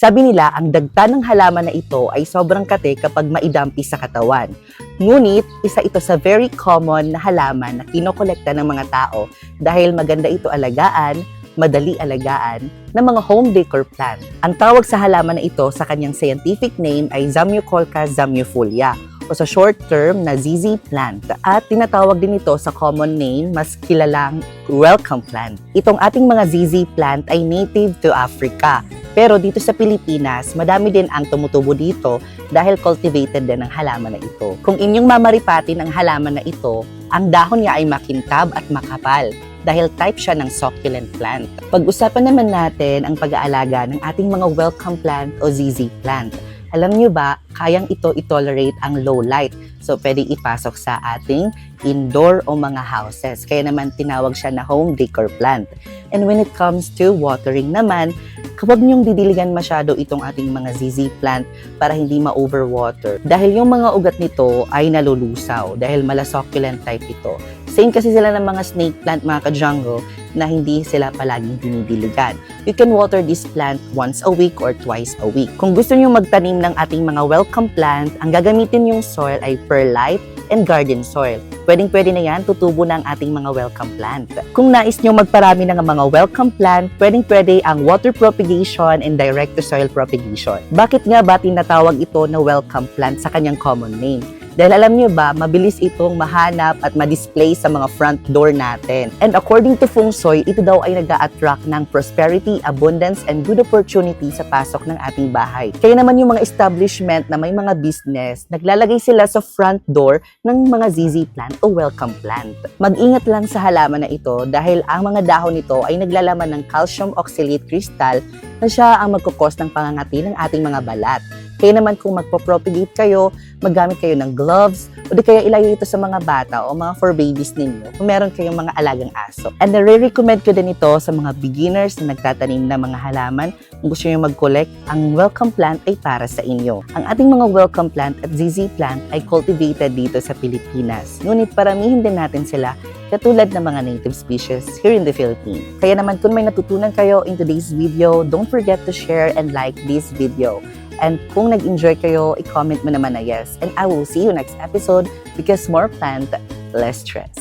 Sabi nila, ang dagta ng halaman na ito ay sobrang kate kapag maidampi sa katawan. Ngunit, isa ito sa very common na halaman na kinokolekta ng mga tao dahil maganda ito alagaan, madali alagaan, ng mga home decor plant. Ang tawag sa halaman na ito sa kanyang scientific name ay Zamioculca zamiofolia o sa short term na ZZ plant. At tinatawag din ito sa common name, mas kilalang welcome plant. Itong ating mga ZZ plant ay native to Africa. Pero dito sa Pilipinas, madami din ang tumutubo dito dahil cultivated din ang halaman na ito. Kung inyong mamaripatin ang halaman na ito, ang dahon niya ay makintab at makapal dahil type siya ng succulent plant. Pag-usapan naman natin ang pag-aalaga ng ating mga welcome plant o ZZ plant. Alam nyo ba, kayang ito i-tolerate ang low light. So, pwede ipasok sa ating indoor o mga houses. Kaya naman tinawag siya na home decor plant. And when it comes to watering naman, huwag niyong didiligan masyado itong ating mga ZZ plant para hindi ma-overwater. Dahil yung mga ugat nito ay nalulusaw dahil mala-succulent type ito. Same kasi sila ng mga snake plant, mga ka-jungle, na hindi sila palaging dinidiligan. You can water this plant once a week or twice a week. Kung gusto niyo magtanim ng ating mga welcome plant, ang gagamitin yung soil ay perlite and garden soil. Pwedeng-pwede na yan, tutubo na ang ating mga welcome plant. Kung nais niyo magparami ng mga welcome plant, pwedeng-pwede ang water propagation and direct to soil propagation. Bakit nga ba tinatawag ito na welcome plant sa kanyang common name? Dahil alam niyo ba, mabilis itong mahanap at ma-display sa mga front door natin. And according to Feng Shui, ito daw ay nag-a-attract ng prosperity, abundance, and good opportunity sa pasok ng ating bahay. Kaya naman yung mga establishment na may mga business, naglalagay sila sa front door ng mga ZZ plant o welcome plant. Mag-ingat lang sa halaman na ito dahil ang mga dahon nito ay naglalaman ng calcium oxalate crystal na siya ang magkukos ng pangangati ng ating mga balat. Kaya naman kung magpo-propagate kayo, maggamit kayo ng gloves, o di kaya ilayo ito sa mga bata o mga for babies ninyo kung meron kayong mga alagang aso. And nare-recommend ko din ito sa mga beginners na nagtatanim ng mga halaman. Kung gusto nyo mag-collect, ang welcome plant ay para sa inyo. Ang ating mga welcome plant at ZZ plant ay cultivated dito sa Pilipinas. Ngunit paramihin din natin sila katulad ng mga native species here in the Philippines. Kaya naman kung may natutunan kayo in today's video, don't forget to share and like this video. And kung nag-enjoy kayo, i-comment mo naman na yes. And I will see you next episode because more plant, less stress.